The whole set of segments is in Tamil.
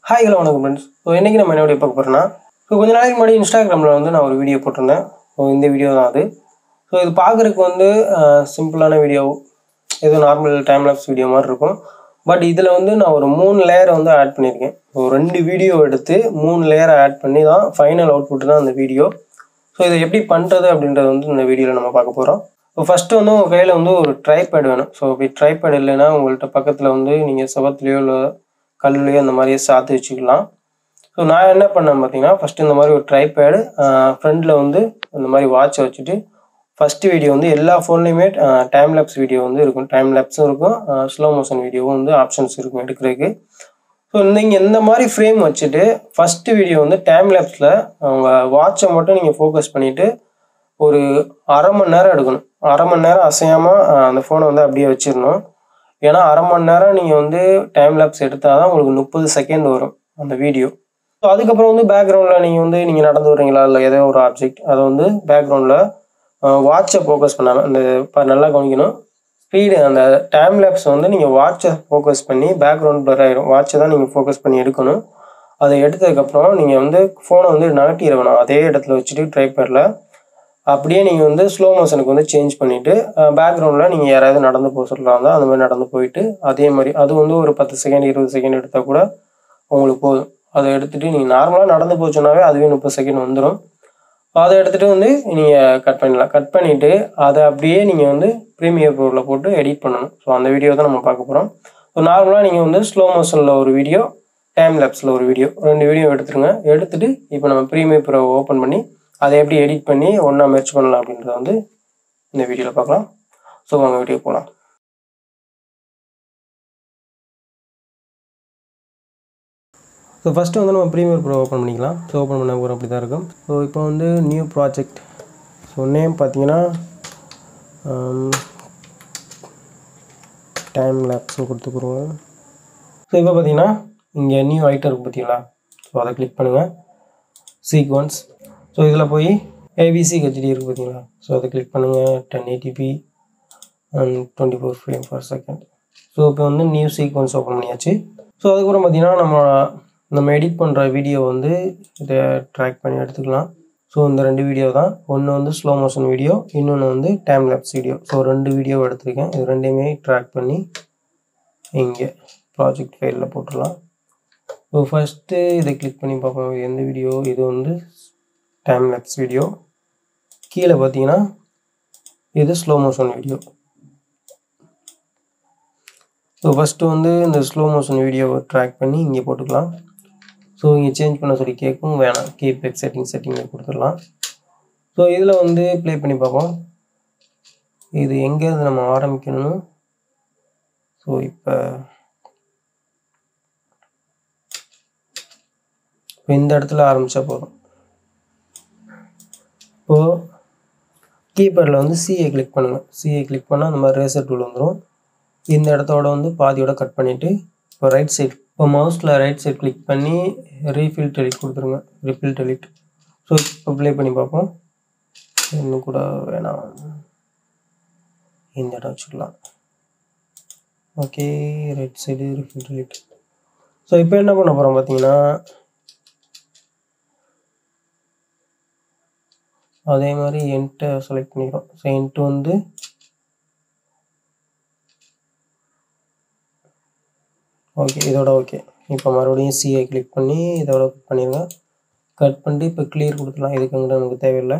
Hi, hello, friends. So, இன்னைக்கு நம்ம என்ன வீடியோ பார்க்க போறோம்னா, கொஞ்ச நாளைக்கு முன்னாடி Instagramல நான் ஒரு வீடியோ போட்டிருந்தேன். இந்த வீடியோ தான் அது. இது பார்க்கறதுக்கு சிம்பிளான வீடியோ. ஏதோ நார்மல் டைம் லாப்ஸ் வீடியோ மாதிரி இருக்கும். பட் இதுல நான் ஒரு 3 லேயர் ஆட் பண்ணியிருக்கேன். ரெண்டு வீடியோ எடுத்து 3 லேயர் ஆட் பண்ணி தான் ஃபைனல் அவுட்புட் தான் அந்த வீடியோ. இதை எப்படி பண்றது அப்படின்றது இந்த வீடியோல நம்ம பார்க்க போறோம். ஃபர்ஸ்ட் உங்க கையில ஒரு ட்ரைபேட் வேணும். அப்படி ட்ரைபேட் இல்லைன்னா உங்கள்கிட்ட பக்கத்துல நீங்க செவத்துலயோ இல்லை கல்லுலையோ அந்த மாதிரியே சாத்தி வச்சுக்கலாம். நான் என்ன பண்ணேன் பார்த்தீங்கன்னா, ஃபர்ஸ்ட் இந்த மாதிரி ஒரு ட்ரைபேடு ஃப்ரண்ட்ல இந்த மாதிரி வாட்சை வச்சுட்டு ஃபர்ஸ்ட் வீடியோ எல்லா ஃபோன்லையுமே டைம் லேப்ஸ் வீடியோ இருக்கும். டைம் லேப்ஸும் இருக்கும், ஸ்லோ மோஷன் வீடியோவும் ஆப்ஷன்ஸ் இருக்கும் எடுக்கிறதுக்கு. நீங்கள் இந்த மாதிரி ஃப்ரேம் வச்சுட்டு ஃபர்ஸ்ட் வீடியோ டைம் லேப்ஸில் அவங்க வாட்சை மட்டும் நீங்கள் ஃபோக்கஸ் பண்ணிவிட்டு ஒரு அரை மணி நேரம் எடுக்கணும். அரை மணி நேரம் அசையாமல் அந்த ஃபோனை அப்படியே வச்சிடணும். ஏன்னா அரை மணி நேரம் நீங்கள் டைம் லேப்ஸ் எடுத்தால் தான் உங்களுக்கு 30 செகண்ட் வரும் அந்த வீடியோ. ஸோ அதுக்கப்புறம் பேக்ரவுண்டில் நீங்கள் நடந்து வர்றீங்களா இல்லை ஏதோ ஒரு ஆப்ஜெக்ட் அதை பேக்ரவுண்டில் வாட்சை ஃபோக்கஸ் பண்ணாமல் அந்த நல்லா கவனிக்கணும். ஸ்பீடு அந்த டைம் லேப்ஸ் நீங்கள் வாட்சை ஃபோக்கஸ் பண்ணி பேக்ரவுண்ட் பிளர் ஆகிடும். வாட்சை தான் நீங்கள் ஃபோக்கஸ் பண்ணி எடுக்கணும். அதை எடுத்ததுக்கப்புறம் நீங்கள் ஃபோனை நகட்டிடணும். அதே இடத்துல வச்சுட்டு ட்ரைபேடில் அப்படியே நீங்கள் ஸ்லோ மோஷனுக்கு சேஞ்ச் பண்ணிவிட்டு பேக்ரவுண்டில் நீங்கள் யாராவது நடந்து போக சொல்கிறாங்க அந்த மாதிரி நடந்து போயிட்டு அதே மாதிரி அது ஒரு 10 செகண்ட் 20 செகண்ட் எடுத்தால் கூட உங்களுக்கு போதும். அதை எடுத்துகிட்டு நீங்கள் நார்மலாக நடந்து போச்சோன்னாவே அதுவே 30 செகண்ட் வந்துடும். அதை எடுத்துகிட்டு நீங்கள் கட் பண்ணிடலாம். கட் பண்ணிவிட்டு அதை அப்படியே நீங்கள் ப்ரீமியர் ப்ரோவில் போட்டு எடிட் பண்ணணும். அந்த வீடியோ தான் நம்ம பார்க்க போகிறோம். நார்மலாக நீங்கள் ஸ்லோ மோஷனில் ஒரு வீடியோ, டைம் லேப்ஸில் ஒரு வீடியோ, 2 வீடியோ எடுத்துருங்க. எடுத்துகிட்டு இப்போ நம்ம ப்ரீமியர் ப்ரோ ஓப்பன் பண்ணி அதை எப்படி எடிட் பண்ணி ஒன்றா மெர்ஜ் பண்ணலாம் அப்படின்றத இந்த வீடியோவில் பார்க்கலாம். வாங்க வீடியோ போகலாம். ஃபஸ்ட்டு நம்ம ப்ரீமியர் ப்ரோ ஓப்பன் பண்ணிக்கலாம். ஓப்பன் பண்ண போகிறோம் அப்படி தான் இருக்கும். இப்போ நியூ ப்ராஜெக்ட். நேம் பார்த்தீங்கன்னா டைம் லேப்ஸ்னு கொடுத்துக்குருவோம். இப்போ பார்த்தீங்கன்னா இங்கே நியூ ஐட்டம் இருக்குது பார்த்தீங்களா. அதை கிளிக் பண்ணுங்கள். சீக்வன்ஸ். இதில் போய் ஏபிசி ஹெச்டி இருக்குது பார்த்தீங்களா. அதை கிளிக் பண்ணுங்கள். 1080p and 24 frame per second. இப்போ நியூ சீக்வன்ஸ் ஓப்பன் பண்ணியாச்சு. அதுக்கப்புறம் பார்த்தீங்கன்னா நம்ம எடிட் பண்ணுற வீடியோ இதை ட்ராக் பண்ணி எடுத்துக்கலாம். இந்த 2 வீடியோ தான். ஒன்று ஸ்லோ மோஷன் வீடியோ, இன்னொன்று டைம் லேப்ஸ் வீடியோ. 2 வீடியோ எடுத்திருக்கேன். இது ரெண்டையுமே ட்ராக் பண்ணி இங்கே ப்ராஜெக்ட் ஃபைலில் போட்டுடலாம். ஃபஸ்ட்டு இதை கிளிக் பண்ணி பார்ப்போம். எந்த வீடியோ? இது டைம் லேப்ஸ் வீடியோ. கீழே பார்த்தீங்கன்னா இது ஸ்லோ மோஷன் வீடியோ. ஃபஸ்ட்டு இந்த ஸ்லோ மோஷன் வீடியோவை ட்ராக் பண்ணி இங்கே போட்டுக்கலாம். இங்கே சேஞ்ச் பண்ண சொல்லி கேட்கும், வேணாம். கீப் எட் செட்டிங்கில் கொடுத்துடலாம். இதில் ப்ளே பண்ணி பார்ப்போம். இது எங்கேருந்து நம்ம ஆரம்பிக்கணும். இப்போ இந்த இடத்துல ஆரம்பித்தா போதும். இப்போது கீபேடில் சிஏ கிளிக் பண்ணுங்கள். சிஏ கிளிக் பண்ணால் அந்த மாதிரி ரேசர் டூல் வந்துடும். இந்த இடத்தோட பாதியோட கட் பண்ணிவிட்டு இப்போ ரைட் சைட், இப்போ மவுஸில் ரைட் சைட் கிளிக் பண்ணி ரீஃபில் டெலிட் கொடுத்துருங்க. Rifle delete. இப்போ ப்ளே பண்ணி பார்ப்போம். இன்னும் கூட வேணாம், இந்த இடம் வச்சுக்கலாம். Okay, right side rifle delete. இப்போ என்ன பண்ண போகிறோம் பார்த்தீங்கன்னா, அதே மாதிரி என்ட்டை செலக்ட் பண்ணிக்கிறோம். என்ட்டு ஓகே, இதோட ஓகே. இப்போ மறுபடியும் சிஐ கிளிக் பண்ணி இதோட கட் பண்ணிடுங்க. கட் பண்ணிட்டு இப்போ கிளியர் கொடுத்துடலாம். இதுக்குங்கிட்ட நமக்கு தேவையில்லை.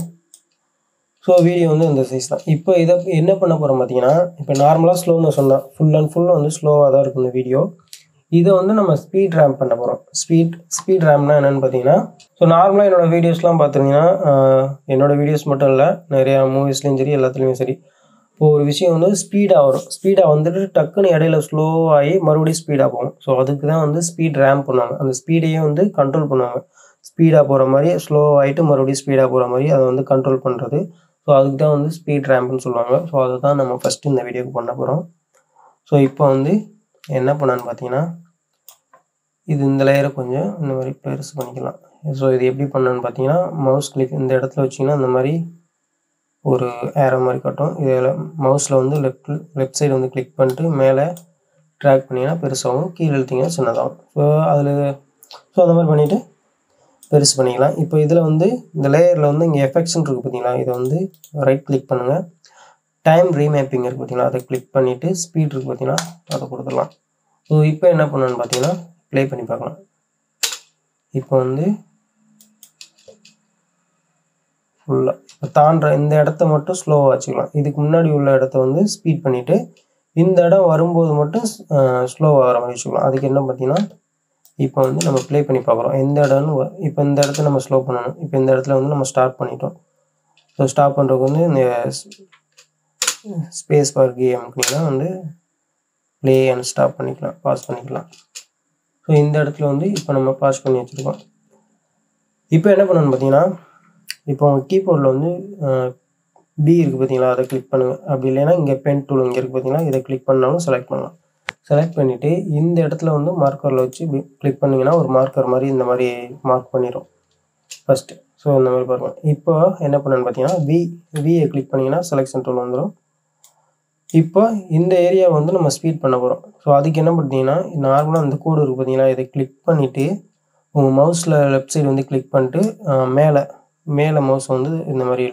வீடியோ இந்த சைஸ் தான். இப்போ இதை என்ன பண்ண போகிறோம் பார்த்தீங்கன்னா, இப்போ நார்மலாக ஸ்லோ மோஷன் தான். ஃபுல் அண்ட் ஃபுல் ஸ்லோவாக தான் இருக்கும் இந்த வீடியோ. இதை நம்ம ஸ்பீட் ரேம் பண்ண போகிறோம். ஸ்பீட் ரேம்னா என்னென்னு பார்த்தீங்கன்னா, நார்மலாக என்னோடய வீடியோஸ்லாம் பார்த்துருந்தீங்கன்னா, என்னோடய வீடியோஸ் மட்டும் இல்லை, நிறையா மூவிஸ்லேயும் சரி எல்லாத்துலேயும் சரி, இப்போ ஒரு விஷயம் ஸ்பீடாக வரும். ஸ்பீடாக வந்துட்டு டக்குன்னு இடையில ஸ்லோவாகி மறுபடியும் ஸ்பீடாக போகும். அதுக்கு தான் ஸ்பீட் ரேம் பண்ணுவாங்க. அந்த ஸ்பீடையும் கண்ட்ரோல் பண்ணுவாங்க. ஸ்பீடாக போகிற மாதிரி ஸ்லோவாகிட்டு மறுபடியும் ஸ்பீடாக போகிற மாதிரி அதை கண்ட்ரோல் பண்ணுறது. அதுக்கு தான் ஸ்பீட் ரேம்ப்னு சொல்லுவாங்க. அதை தான் நம்ம ஃபஸ்ட்டு இந்த வீடியோக்கு பண்ண போகிறோம். இப்போ என்ன பண்ணான்னு பார்த்தீங்கன்னா, இது இந்த லேயரை கொஞ்சம் இந்த மாதிரி பெருசு பண்ணிக்கலாம். இது எப்படி பண்ணான்னு பார்த்தீங்கன்னா, மவுஸ் கிளிக் இந்த இடத்துல வச்சிங்கன்னா இந்த மாதிரி ஒரு ஏரோ மாதிரி காட்டும். இதில் மவுஸில் லெஃப்ட் சைடு கிளிக் பண்ணிட்டு மேலே ட்ராக் பண்ணிங்கன்னா பெருசாகும், கீழே இழுத்திங்கன்னா சின்னதாகும். அதில் ஸோ அந்த மாதிரி பண்ணிவிட்டு பெருசு பண்ணிக்கலாம். இப்போ இதில் வந்து இந்த லேயரில் வந்து இங்கே எஃபெக்ட்ஸ்ன்னு இருக்குது பார்த்தீங்களா, இதை வந்து ரைட் கிளிக் பண்ணுங்கள். டைம் ரீமேப்பிங் இருக்குது பார்த்தீங்களா, அதை கிளிக் பண்ணிவிட்டு ஸ்பீட் இருக்குது பார்த்தீங்கன்னா அதை கொடுத்துடலாம். ஸோ இப்போ என்ன பண்ணணும்னு பார்த்தீங்கன்னா ப்ளே பண்ணி பார்க்கலாம். இப்போ வந்து ஃபுல்லாக இப்போ தாண்டுற இந்த இடத்த மட்டும் ஸ்லோவாக வச்சுக்கலாம். இதுக்கு முன்னாடி உள்ள இடத்த வந்து ஸ்பீட் பண்ணிவிட்டு இந்த இடம் வரும்போது மட்டும் ஸ்லோவாக வர மாதிரி வச்சுக்கலாம். அதுக்கு என்ன பார்த்தீங்கன்னா இப்போ வந்து நம்ம ப்ளே பண்ணி பார்க்குறோம். எந்த இடம்னு இப்போ இந்த இடத்த நம்ம ஸ்லோ பண்ணணும். இப்போ இந்த இடத்துல வந்து நம்ம ஸ்டார்ட் பண்ணிட்டோம். ஸோ ஸ்டாப் பண்ணுறதுக்கு வந்து இந்த ஸ்பேஸ் பார் கீ அமுக்குனீங்கன்னா வந்து ப்ளே அண்ட் ஸ்டாப் பண்ணிக்கலாம், பாஸ் பண்ணிக்கலாம். ஸோ இந்த இடத்துல வந்து இப்போ நம்ம பாஸ் பண்ணி வச்சுருக்கோம். இப்போ என்ன பண்ணணும்னு பார்த்தீங்கன்னா இப்போ உங்கள் கீபோர்டில் வந்து பி இருக்குது பார்த்தீங்களா, அதை கிளிக் பண்ணுங்கள். அப்படி இல்லைன்னா இங்கே பென் டூல் இங்கே இருக்குது பார்த்தீங்களா, இதை கிளிக் பண்ணாலும் செலக்ட் பண்ணலாம். செலக்ட் பண்ணிவிட்டு இந்த இடத்துல வந்து மார்க்கரில் வச்சு கிளிக் பண்ணிங்கன்னா ஒரு மார்க்கர் மாதிரி இந்த மாதிரி மார்க் பண்ணிடும் ஃபஸ்ட்டு. ஸோ இந்த மாதிரி பாருங்கள். இப்போ என்ன பண்ணணும்னு பார்த்தீங்கன்னா வியை கிளிக் பண்ணிங்கன்னா செலெக்ஷன் டூல் வந்துடும். இப்போ இந்த ஏரியாவை வந்து நம்ம ஸ்பீட் பண்ண போகிறோம். ஸோ அதுக்கு என்ன பார்த்தீங்கன்னா நார்மலாக இந்த கோடு இருக்குது பார்த்தீங்களா, இதை கிளிக் பண்ணிவிட்டு உங்கள் மவுஸில் லெஃப்ட் சைடு வந்து கிளிக் பண்ணிட்டு மேலே மவுஸை வந்து இந்த மாதிரி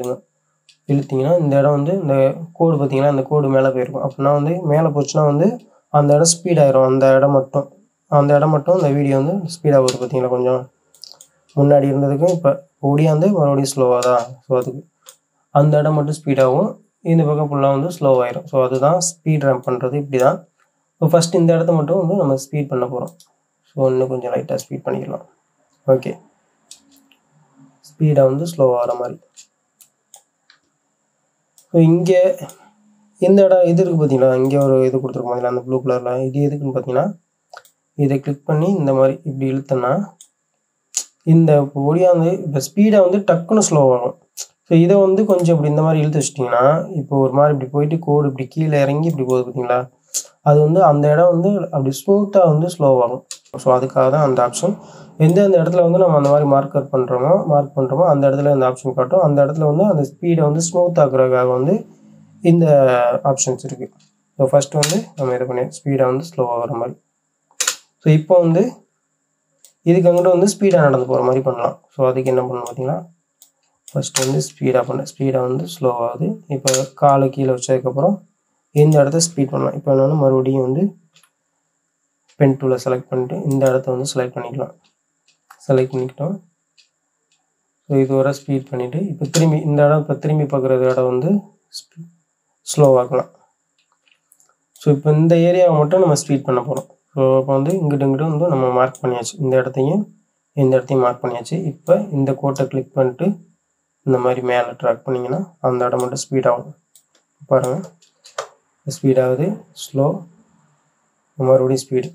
இழுத்திங்கன்னா இந்த இடம் வந்து இந்த கோடு பார்த்தீங்கன்னா இந்த கோடு மேலே போயிருக்கும். அப்படின்னா வந்து மேலே போச்சுன்னா வந்து அந்த இடம் ஸ்பீட் ஆகிரும். அந்த இடம் மட்டும் இந்த வீடியோ வந்து ஸ்பீடாக போகுது பார்த்தீங்களா, கொஞ்சம் முன்னாடி இருந்ததுக்கும் இப்போ ஓடியாந்து மறுபடியும் ஸ்லோவாக தான். ஸோ அதுக்கு அந்த இடம் மட்டும் ஸ்பீடாகவும் இந்த பக்கம் ஃபுல்லாக வந்து ஸ்லோவாகிடும். ஸோ அதுதான் ஸ்பீட் ரேம்ப் பண்ணுறது இப்படி தான். ஸோ ஃபஸ்ட் இந்த இடத்த மட்டும் வந்து நம்ம ஸ்பீட் பண்ண போகிறோம். ஸோ இன்னும் கொஞ்சம் லைட்டாக ஸ்பீட் பண்ணிக்கலாம். ஓகே, ஸ்பீடாக வந்து ஸ்லோவாக வர மாதிரி. ஸோ இங்கே இந்த இடம் இது இருக்குது பார்த்தீங்களா, இங்கே ஒரு இது கொடுத்துருக்கோம் பார்த்தீங்களா அந்த ப்ளூ கலரில், இது எதுக்குன்னு பார்த்தீங்கன்னா இதை கிளிக் பண்ணி இந்த மாதிரி இப்படி இழுத்தோன்னா இந்த ஒடியாந்து இப்போ ஸ்பீடாக வந்து டக்குன்னு ஸ்லோவாகும். ஸோ இதை வந்து கொஞ்சம் இப்படி இந்த மாதிரி இழுத்து வச்சிட்டிங்கன்னா இப்போ ஒரு மாதிரி இப்படி போயிட்டு கோடு இப்படி கீழே இறங்கி இப்படி போகுது பார்த்தீங்களா, அது வந்து அந்த இடம் வந்து அப்படி ஸ்மூத்தாக வந்து ஸ்லோவாகும். ஸோ அதுக்காக தான் அந்த ஆப்ஷன். எந்தெந்த இடத்துல வந்து நம்ம அந்த மாதிரி மார்க் பண்ணுறோமோ அந்த இடத்துல இந்த ஆப்ஷன் காட்டும். அந்த இடத்துல வந்து அந்த ஸ்பீடை வந்து ஸ்மூத் ஆக்குறதுக்காக வந்து இந்த ஆப்ஷன்ஸ் இருக்குது. ஸோ ஃபஸ்ட்டு வந்து நம்ம இதை பண்ணி ஸ்பீடாக வந்து ஸ்லோவாக வர மாதிரி. ஸோ இப்போ வந்து இதுக்கு அங்கிட்ட வந்து ஸ்பீடாக நடந்து போகிற மாதிரி பண்ணலாம். ஸோ அதுக்கு என்ன பண்ணணும் பார்த்தீங்கன்னா ஃபஸ்ட்டு வந்து ஸ்பீடாக வந்து ஸ்லோவாகுது. இப்போ காலை கீழே வச்சதுக்கப்புறம் இந்த இடத்த ஸ்பீட் பண்ணலாம். இப்போ என்னென்னா மறுபடியும் வந்து பென் டூலை செலக்ட் பண்ணிட்டு இந்த இடத்த வந்து செலக்ட் பண்ணிக்கிட்டோம். ஸோ இது வர ஸ்பீட் பண்ணிவிட்டு இப்போ திரும்பி இந்த இடம் திரும்பி பார்க்குற இடம் வந்து ஸ்லோவாக்கலாம். ஸோ இப்போ இந்த ஏரியாவை மட்டும் நம்ம ஸ்பீட் பண்ண போகிறோம். ஸோ இப்போ வந்து இங்கிட்ட வந்து நம்ம மார்க் பண்ணியாச்சு. இந்த இடத்தையும் மார்க் பண்ணியாச்சு. இப்போ இந்த கோட்டை கிளிக் பண்ணிட்டு இந்த மாதிரி மேலே ட்ராக் பண்ணிங்கன்னா அந்த இடம் மட்டும் ஸ்பீடாகும். பாருங்கள், ஸ்பீடாகுது, ஸ்லோ, மறுபடியும் ஸ்பீடு.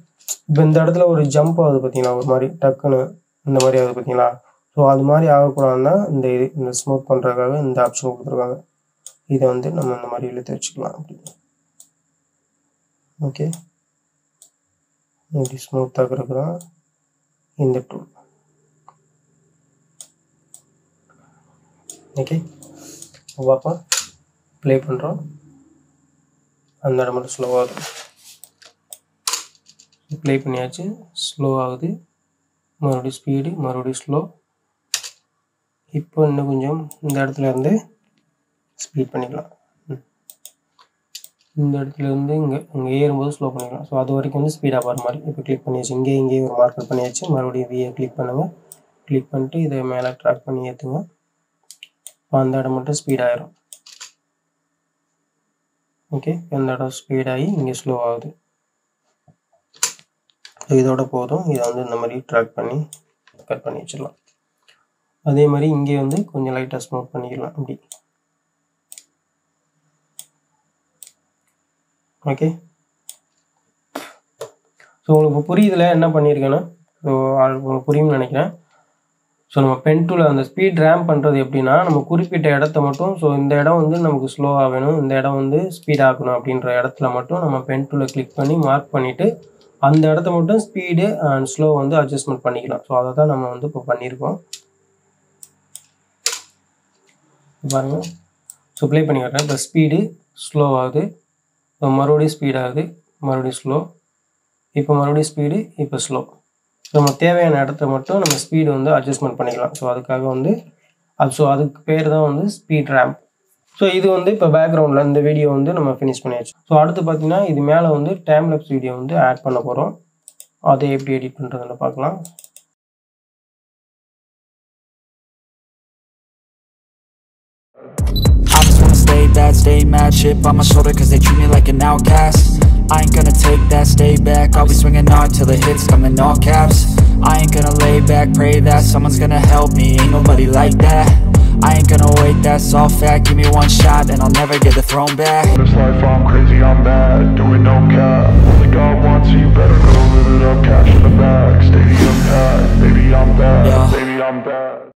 இப்போ இந்த இடத்துல ஒரு ஜம்ப் ஆகுது பார்த்தீங்களா, ஒரு மாதிரி டக்குன்னு இந்த மாதிரி ஆகுது பார்த்தீங்களா. ஸோ அது மாதிரி ஆகக்கூடாதுன்னா இந்த ஸ்மூத் பண்ணுறதுக்காக இந்த ஆப்ஷன் கொடுத்துருக்காங்க. இதை வந்து நம்ம இந்த மாதிரி இழுத்து வச்சுக்கலாம். அப்படி ஓகே, இப்படி ஸ்மூத் ஆகுறதுக்கு தான் இந்த டூல். ஓகே, பார்ப்போம், ப்ளே பண்ணுறோம். அந்த இடம் மட்டும் ஸ்லோவாகுது. ப்ளே பண்ணியாச்சு, ஸ்லோ ஆகுது, மறுபடியும் ஸ்பீடு, மறுபடியும் ஸ்லோ. இப்போ இன்னும் கொஞ்சம் இந்த இடத்துல இருந்து ஸ்பீட் பண்ணிக்கலாம். இந்த இடத்துல இருந்து இங்கே ஏறும்போது ஸ்லோ பண்ணிக்கலாம். ஸோ அது வரைக்கும் வந்து ஸ்பீடாக போகிற மாதிரி. இப்போ கிளிக் பண்ணியாச்சு, இங்கேயும் ஒரு மார்க்கர் பண்ணியாச்சு. மறுபடியும் விஏ கிளிக் பண்ணுங்கள். கிளிக் பண்ணிட்டு இதை மேலே ட்ராக் பண்ணி ஏற்றுங்க. இப்போ அந்த இடம் மட்டும் ஸ்பீடாகிடும். ஓகே, இந்த இடம் ஸ்பீடாகி இங்கே ஸ்லோ ஆகுது. இதோட போதும். இதை வந்து இந்த மாதிரி ட்ராக் பண்ணி கட் பண்ணி வச்சிடலாம். அதே மாதிரி இங்கே வந்து கொஞ்சம் லைட்டாக ஸ்மூத் பண்ணிக்கலாம் அப்படி. ஓகே, ஸோ உங்களுக்கு புரியுதுல என்ன பண்ணியிருக்கேன்னா, ஸோ உங்களுக்கு புரியும்னு நினைக்கிறேன். ஸோ நம்ம பென் டூலில் அந்த ஸ்பீட் ரேம்ப் பண்ணுறது எப்படின்னா, நம்ம குறிப்பிட்ட இடத்த மட்டும், ஸோ இந்த இடம் வந்து நமக்கு ஸ்லோவாக வேணும், இந்த இடம் வந்து ஸ்பீட் ஆகணும் அப்படின்ற இடத்துல மட்டும் நம்ம பென் டூலை கிளிக் பண்ணி மார்க் பண்ணிவிட்டு அந்த இடத்த மட்டும் ஸ்பீடு அண்ட் ஸ்லோ வந்து அட்ஜஸ்ட்மெண்ட் பண்ணிக்கலாம். ஸோ அதை தான் நம்ம வந்து இப்போ பண்ணியிருக்கோம். பாருங்கள், ஸோ ப்ளே பண்ணி காட்டுறேன். இப்போ ஸ்பீடு ஸ்லோ ஆகுது, இப்போ மறுபடியும் ஸ்பீட் ஆகுது, மறுபடியும் ஸ்லோ, இப்போ மறுபடியும் ஸ்பீடு, இப்போ ஸ்லோ. நம்ம தேவையான இடத்த மட்டும் நம்ம ஸ்பீடு வந்து அட்ஜஸ்ட்மெண்ட் பண்ணிக்கலாம். ஸோ அதுக்காக வந்து அதுக்கு பேர் தான் வந்து ஸ்பீட் ரேம்ப். ஸோ இது வந்து இப்போ பேக்ரவுண்டில் இந்த வீடியோ வந்து நம்ம ஃபினிஷ் பண்ணியாச்சு. ஸோ அடுத்து பார்த்தீங்கன்னா இது மேலே வந்து டைம் லேப்ஸ் வீடியோ வந்து ஆட் பண்ண போகிறோம். அதை எப்படி எடிட் பண்ணுறதுன்னு பார்க்கலாம். I just wanna stay bad, stay mad, chip on my shoulder cause they treat me like an outcast. I ain't gonna take that, stay back, I'll be swinging hard till the hits come in all caps. I ain't gonna lay back, pray that someone's gonna help me, ain't nobody like that. I ain't gonna wait, that's all fact, give me one shot and I'll never get the throne back. This life I'm crazy, I'm mad, doing no cap. Only God wants so you better go live it up, cash in the bag, stadium packed, baby I'm bad, Yeah. baby I'm bad.